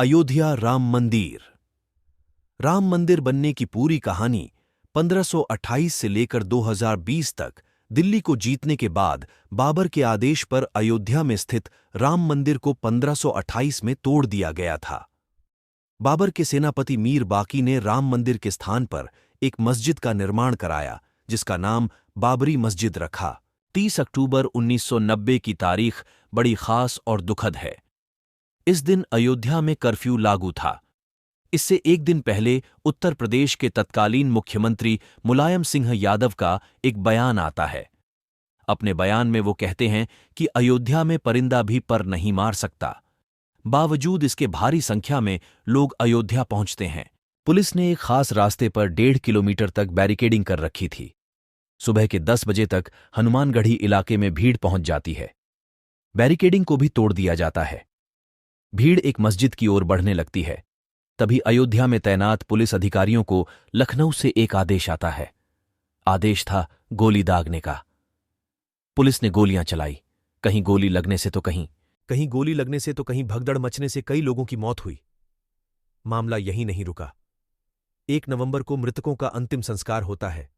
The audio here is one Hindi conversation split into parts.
अयोध्या राम मंदिर। राम मंदिर बनने की पूरी कहानी 1528 से लेकर 2020 तक दिल्ली को जीतने के बाद बाबर के आदेश पर अयोध्या में स्थित राम मंदिर को 1528 में तोड़ दिया गया था। बाबर के सेनापति मीर बाकी ने राम मंदिर के स्थान पर एक मस्जिद का निर्माण कराया, जिसका नाम बाबरी मस्जिद रखा। 30 अक्टूबर 1990 की तारीख बड़ी खास और दुखद है। इस दिन अयोध्या में कर्फ्यू लागू था। इससे एक दिन पहले उत्तर प्रदेश के तत्कालीन मुख्यमंत्री मुलायम सिंह यादव का एक बयान आता है। अपने बयान में वो कहते हैं कि अयोध्या में परिंदा भी पर नहीं मार सकता। बावजूद इसके भारी संख्या में लोग अयोध्या पहुंचते हैं। पुलिस ने एक खास रास्ते पर 1.5 किलोमीटर तक बैरिकेडिंग कर रखी थी। सुबह के 10 बजे तक हनुमानगढ़ी इलाके में भीड़ पहुंच जाती है। बैरिकेडिंग को भी तोड़ दिया जाता है। भीड़ एक मस्जिद की ओर बढ़ने लगती है। तभी अयोध्या में तैनात पुलिस अधिकारियों को लखनऊ से एक आदेश आता है। आदेश था गोली दागने का। पुलिस ने गोलियां चलाई। कहीं गोली लगने से तो कहीं गोली लगने से तो कहीं भगदड़ मचने से कई लोगों की मौत हुई। मामला यहीं नहीं रुका। 1 नवंबर को मृतकों का अंतिम संस्कार होता है।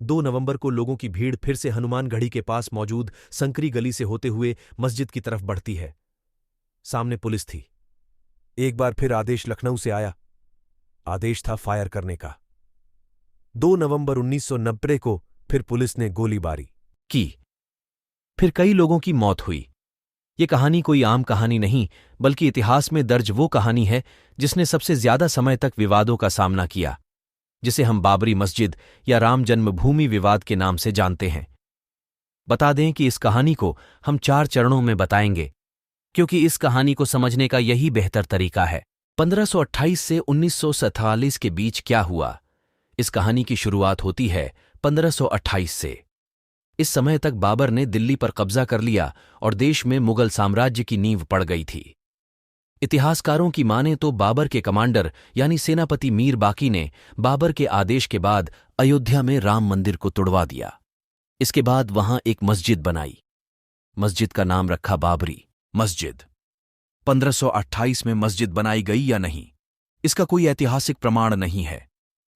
2 नवंबर को लोगों की भीड़ फिर से हनुमानगढ़ी के पास मौजूद संकरी गली से होते हुए मस्जिद की तरफ बढ़ती है। सामने पुलिस थी। एक बार फिर आदेश लखनऊ से आया। आदेश था फायर करने का। 2 नवंबर 1990 को फिर पुलिस ने गोलीबारी की। फिर कई लोगों की मौत हुई। ये कहानी कोई आम कहानी नहीं, बल्कि इतिहास में दर्ज वो कहानी है जिसने सबसे ज्यादा समय तक विवादों का सामना किया, जिसे हम बाबरी मस्जिद या राम जन्मभूमि विवाद के नाम से जानते हैं। बता दें कि इस कहानी को हम 4 चरणों में बताएंगे, क्योंकि इस कहानी को समझने का यही बेहतर तरीका है। 1528 से 1947 के बीच क्या हुआ? इस कहानी की शुरुआत होती है 1528 से। इस समय तक बाबर ने दिल्ली पर कब्जा कर लिया और देश में मुगल साम्राज्य की नींव पड़ गई थी। इतिहासकारों की माने तो बाबर के कमांडर यानी सेनापति मीर बाकी ने बाबर के आदेश के बाद अयोध्या में राम मंदिर को तुड़वा दिया। इसके बाद वहां एक मस्जिद बनाई। मस्जिद का नाम रखा बाबरी मस्जिद। 1528 में मस्जिद बनाई गई या नहीं, इसका कोई ऐतिहासिक प्रमाण नहीं है।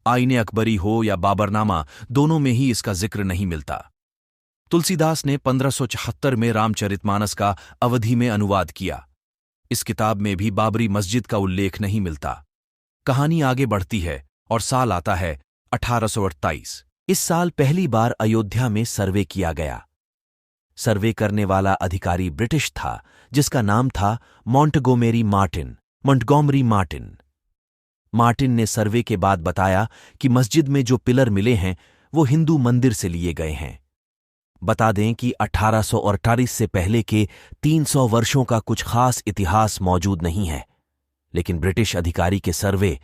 आईने अकबरी हो या बाबरनामा, दोनों में ही इसका जिक्र नहीं मिलता। तुलसीदास ने 1574 में रामचरितमानस का अवधी में अनुवाद किया। इस किताब में भी बाबरी मस्जिद का उल्लेख नहीं मिलता। कहानी आगे बढ़ती है और साल आता है 1828। इस साल पहली बार अयोध्या में सर्वे किया गया। सर्वे करने वाला अधिकारी ब्रिटिश था, जिसका नाम था मॉन्टगोमेरी मार्टिन। मार्टिन ने सर्वे के बाद बताया कि मस्जिद में जो पिलर मिले हैं वो हिंदू मंदिर से लिए गए हैं। बता दें कि 1848 से पहले के 300 वर्षों का कुछ खास इतिहास मौजूद नहीं है, लेकिन ब्रिटिश अधिकारी के सर्वे